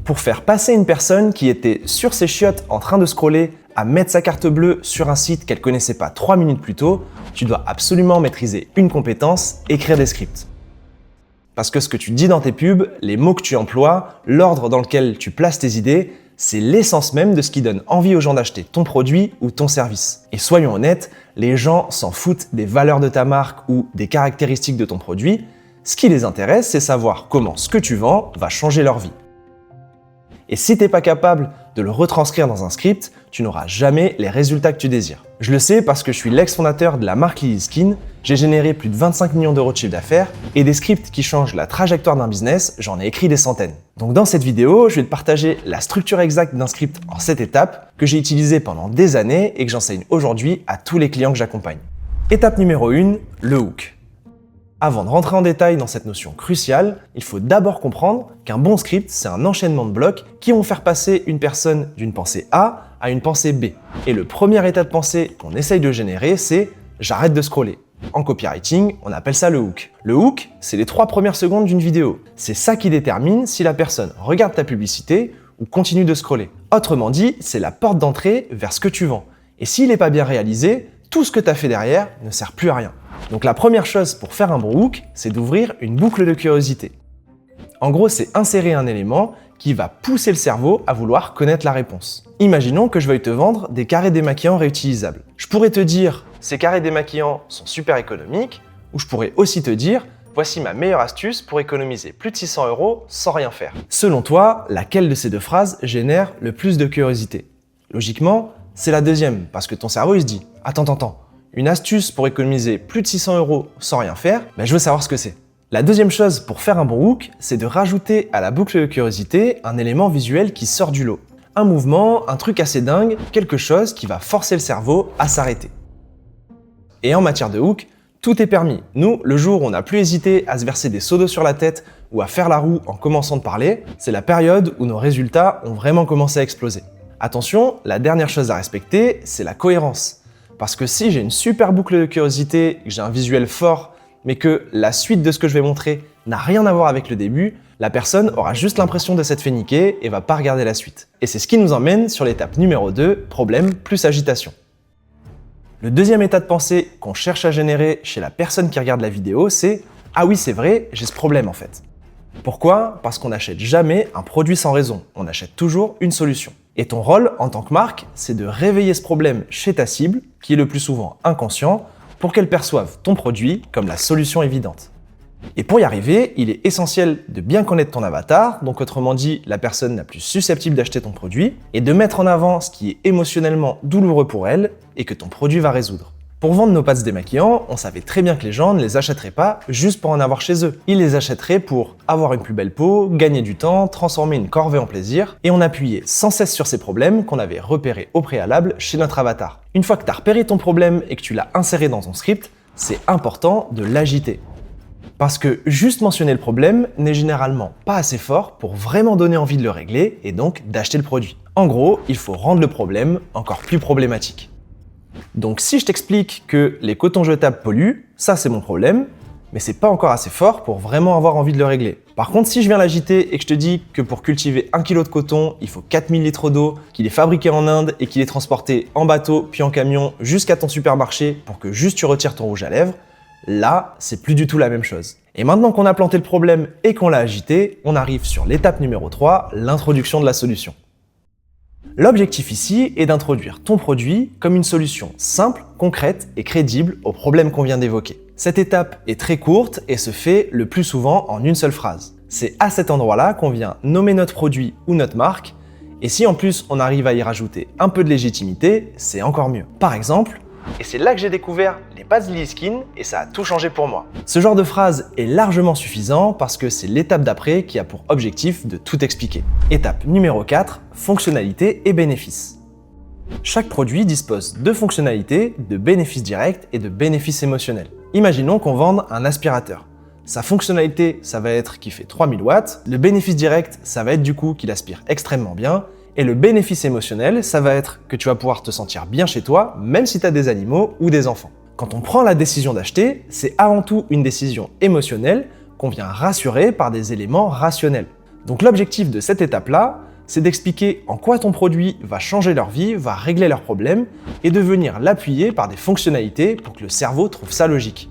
Pour faire passer une personne qui était sur ses chiottes en train de scroller à mettre sa carte bleue sur un site qu'elle connaissait pas 3 minutes plus tôt, tu dois absolument maîtriser une compétence, écrire des scripts. Parce que ce que tu dis dans tes pubs, les mots que tu emploies, l'ordre dans lequel tu places tes idées, c'est l'essence même de ce qui donne envie aux gens d'acheter ton produit ou ton service. Et soyons honnêtes, les gens s'en foutent des valeurs de ta marque ou des caractéristiques de ton produit. Ce qui les intéresse, c'est savoir comment ce que tu vends va changer leur vie. Et si t'es pas capable de le retranscrire dans un script, tu n'auras jamais les résultats que tu désires. Je le sais parce que je suis l'ex-fondateur de la marque Lily Skin, j'ai généré plus de 25 millions d'euros de chiffre d'affaires et des scripts qui changent la trajectoire d'un business, j'en ai écrit des centaines. Donc dans cette vidéo, je vais te partager la structure exacte d'un script en 7 étapes que j'ai utilisé pendant des années et que j'enseigne aujourd'hui à tous les clients que j'accompagne. Étape numéro 1, le hook. Avant de rentrer en détail dans cette notion cruciale, il faut d'abord comprendre qu'un bon script, c'est un enchaînement de blocs qui vont faire passer une personne d'une pensée A à une pensée B. Et le premier état de pensée qu'on essaye de générer, c'est « j'arrête de scroller ». En copywriting, on appelle ça le hook. Le hook, c'est les 3 premières secondes d'une vidéo. C'est ça qui détermine si la personne regarde ta publicité ou continue de scroller. Autrement dit, c'est la porte d'entrée vers ce que tu vends. Et s'il n'est pas bien réalisé, tout ce que tu as fait derrière ne sert plus à rien. Donc la première chose pour faire un bon hook, c'est d'ouvrir une boucle de curiosité. En gros, c'est insérer un élément qui va pousser le cerveau à vouloir connaître la réponse. Imaginons que je veuille te vendre des carrés démaquillants réutilisables. Je pourrais te dire, ces carrés démaquillants sont super économiques, ou je pourrais aussi te dire, voici ma meilleure astuce pour économiser plus de 600 € sans rien faire. Selon toi, laquelle de ces deux phrases génère le plus de curiosité? Logiquement, c'est la deuxième, parce que ton cerveau il se dit, attends, une astuce pour économiser plus de 600 € sans rien faire, je veux savoir ce que c'est. La deuxième chose pour faire un bon hook, c'est de rajouter à la boucle de curiosité un élément visuel qui sort du lot. Un mouvement, un truc assez dingue, quelque chose qui va forcer le cerveau à s'arrêter. Et en matière de hook, tout est permis. Nous, le jour où on n'a plus hésité à se verser des seaux d'eau sur la tête ou à faire la roue en commençant de parler, c'est la période où nos résultats ont vraiment commencé à exploser. Attention, la dernière chose à respecter, c'est la cohérence. Parce que si j'ai une super boucle de curiosité, que j'ai un visuel fort, mais que la suite de ce que je vais montrer n'a rien à voir avec le début, la personne aura juste l'impression de s'être fait niquer et va pas regarder la suite. Et c'est ce qui nous emmène sur l'étape numéro 2, problème plus agitation. Le deuxième état de pensée qu'on cherche à générer chez la personne qui regarde la vidéo, c'est « Ah oui, c'est vrai, j'ai ce problème en fait ». Pourquoi? Parce qu'on n'achète jamais un produit sans raison, on achète toujours une solution. Et ton rôle en tant que marque, c'est de réveiller ce problème chez ta cible, qui est le plus souvent inconscient, pour qu'elle perçoive ton produit comme la solution évidente. Et pour y arriver, il est essentiel de bien connaître ton avatar, donc autrement dit, la personne la plus susceptible d'acheter ton produit, et de mettre en avant ce qui est émotionnellement douloureux pour elle et que ton produit va résoudre. Pour vendre nos pâtes démaquillants, on savait très bien que les gens ne les achèteraient pas juste pour en avoir chez eux. Ils les achèteraient pour avoir une plus belle peau, gagner du temps, transformer une corvée en plaisir, et on appuyait sans cesse sur ces problèmes qu'on avait repérés au préalable chez notre avatar. Une fois que tu as repéré ton problème et que tu l'as inséré dans ton script, c'est important de l'agiter. Parce que juste mentionner le problème n'est généralement pas assez fort pour vraiment donner envie de le régler et donc d'acheter le produit. En gros, il faut rendre le problème encore plus problématique. Donc si je t'explique que les cotons jetables polluent, ça c'est mon problème, mais c'est pas encore assez fort pour vraiment avoir envie de le régler. Par contre, si je viens l'agiter et que je te dis que pour cultiver 1 kg de coton, il faut 4000 litres d'eau, qu'il est fabriqué en Inde et qu'il est transporté en bateau puis en camion jusqu'à ton supermarché pour que juste tu retires ton rouge à lèvres, là, c'est plus du tout la même chose. Et maintenant qu'on a planté le problème et qu'on l'a agité, on arrive sur l'étape numéro 3, l'introduction de la solution. L'objectif ici est d'introduire ton produit comme une solution simple, concrète et crédible au problème qu'on vient d'évoquer. Cette étape est très courte et se fait le plus souvent en une seule phrase. C'est à cet endroit-là qu'on vient nommer notre produit ou notre marque, et si en plus on arrive à y rajouter un peu de légitimité, c'est encore mieux. Par exemple, et c'est là que j'ai découvert les pâtes Lily Skin et ça a tout changé pour moi. Ce genre de phrase est largement suffisant parce que c'est l'étape d'après qui a pour objectif de tout expliquer. Étape numéro 4, fonctionnalités et bénéfices. Chaque produit dispose de fonctionnalités, de bénéfices directs et de bénéfices émotionnels. Imaginons qu'on vende un aspirateur. Sa fonctionnalité, ça va être qu'il fait 3000 watts. Le bénéfice direct, ça va être du coup qu'il aspire extrêmement bien. Et le bénéfice émotionnel, ça va être que tu vas pouvoir te sentir bien chez toi, même si tu as des animaux ou des enfants. Quand on prend la décision d'acheter, c'est avant tout une décision émotionnelle qu'on vient rassurer par des éléments rationnels. Donc l'objectif de cette étape-là, c'est d'expliquer en quoi ton produit va changer leur vie, va régler leurs problèmes, et de venir l'appuyer par des fonctionnalités pour que le cerveau trouve ça logique.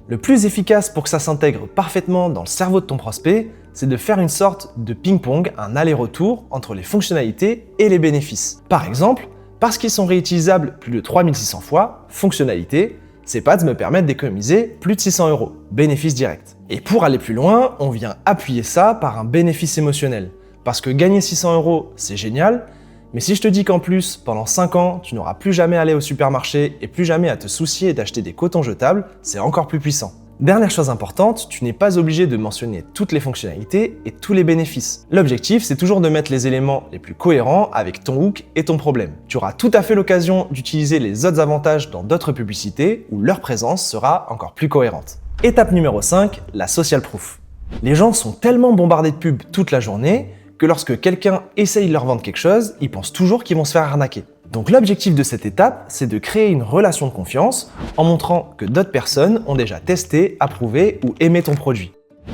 Le plus efficace pour que ça s'intègre parfaitement dans le cerveau de ton prospect, c'est de faire une sorte de ping-pong, un aller-retour entre les fonctionnalités et les bénéfices. Par exemple, parce qu'ils sont réutilisables plus de 3600 fois, fonctionnalité, ces pads me permettent d'économiser plus de 600 €, bénéfice direct. Et pour aller plus loin, on vient appuyer ça par un bénéfice émotionnel. Parce que gagner 600 €, c'est génial, mais si je te dis qu'en plus, pendant 5 ans, tu n'auras plus jamais à aller au supermarché et plus jamais à te soucier d'acheter des cotons jetables, c'est encore plus puissant. Dernière chose importante, tu n'es pas obligé de mentionner toutes les fonctionnalités et tous les bénéfices. L'objectif, c'est toujours de mettre les éléments les plus cohérents avec ton hook et ton problème. Tu auras tout à fait l'occasion d'utiliser les autres avantages dans d'autres publicités où leur présence sera encore plus cohérente. Étape numéro 5, la social proof. Les gens sont tellement bombardés de pubs toute la journée que lorsque quelqu'un essaye de leur vendre quelque chose, ils pensent toujours qu'ils vont se faire arnaquer. Donc l'objectif de cette étape, c'est de créer une relation de confiance en montrant que d'autres personnes ont déjà testé, approuvé ou aimé ton produit.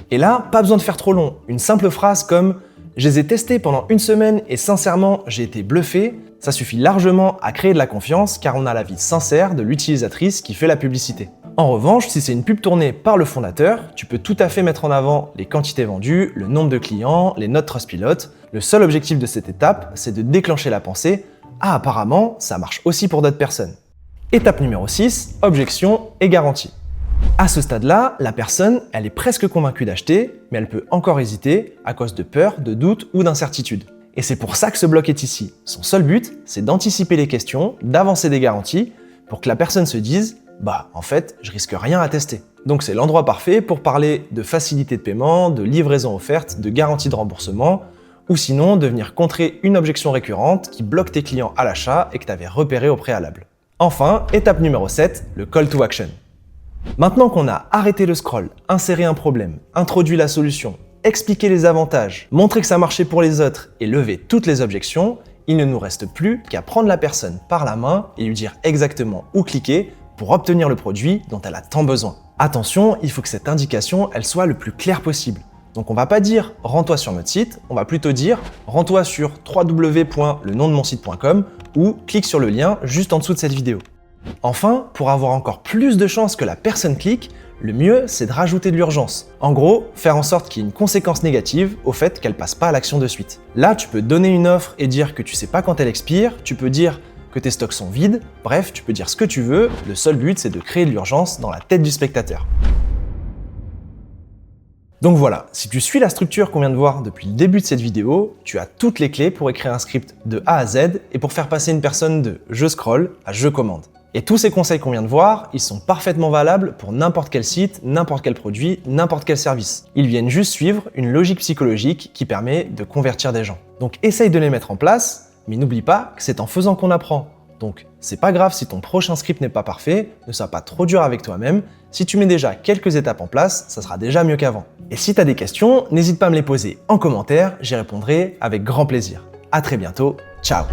Et là, pas besoin de faire trop long. Une simple phrase comme « Je les ai testés pendant une semaine et sincèrement, j'ai été bluffé », ça suffit largement à créer de la confiance car on a l'avis sincère de l'utilisatrice qui fait la publicité. En revanche, si c'est une pub tournée par le fondateur, tu peux tout à fait mettre en avant les quantités vendues, le nombre de clients, les notes Trustpilot. Le seul objectif de cette étape, c'est de déclencher la pensée « Ah, apparemment, ça marche aussi pour d'autres personnes ». Étape numéro 6, objection et garantie. À ce stade-là, la personne, elle est presque convaincue d'acheter, mais elle peut encore hésiter à cause de peur, de doute ou d'incertitude. Et c'est pour ça que ce bloc est ici. Son seul but, c'est d'anticiper les questions, d'avancer des garanties, pour que la personne se dise « Bah, en fait, je risque rien à tester ». Donc c'est l'endroit parfait pour parler de facilité de paiement, de livraison offerte, de garantie de remboursement, ou sinon de venir contrer une objection récurrente qui bloque tes clients à l'achat et que tu avais repéré au préalable. Enfin, étape numéro 7, le call to action. Maintenant qu'on a arrêté le scroll, inséré un problème, introduit la solution, expliqué les avantages, montré que ça marchait pour les autres et levé toutes les objections, il ne nous reste plus qu'à prendre la personne par la main et lui dire exactement où cliquer pour obtenir le produit dont elle a tant besoin. Attention, il faut que cette indication, elle soit le plus claire possible. Donc on va pas dire « rends-toi sur notre site », on va plutôt dire « rends-toi sur www.lenomdemonSite.com » ou « clique sur le lien juste en dessous de cette vidéo ». Enfin, pour avoir encore plus de chances que la personne clique, le mieux c'est de rajouter de l'urgence. En gros, faire en sorte qu'il y ait une conséquence négative au fait qu'elle passe pas à l'action de suite. Là, tu peux donner une offre et dire que tu sais pas quand elle expire, tu peux dire que tes stocks sont vides, bref, tu peux dire ce que tu veux, le seul but c'est de créer de l'urgence dans la tête du spectateur. Donc voilà, si tu suis la structure qu'on vient de voir depuis le début de cette vidéo, tu as toutes les clés pour écrire un script de A à Z et pour faire passer une personne de « je scroll » à « je commande ». Et tous ces conseils qu'on vient de voir, ils sont parfaitement valables pour n'importe quel site, n'importe quel produit, n'importe quel service. Ils viennent juste suivre une logique psychologique qui permet de convertir des gens. Donc essaye de les mettre en place, mais n'oublie pas que c'est en faisant qu'on apprend. Donc c'est pas grave si ton prochain script n'est pas parfait, ne sois pas trop dur avec toi-même. Si tu mets déjà quelques étapes en place, ça sera déjà mieux qu'avant. Et si tu as des questions, n'hésite pas à me les poser en commentaire, j'y répondrai avec grand plaisir. À très bientôt, ciao!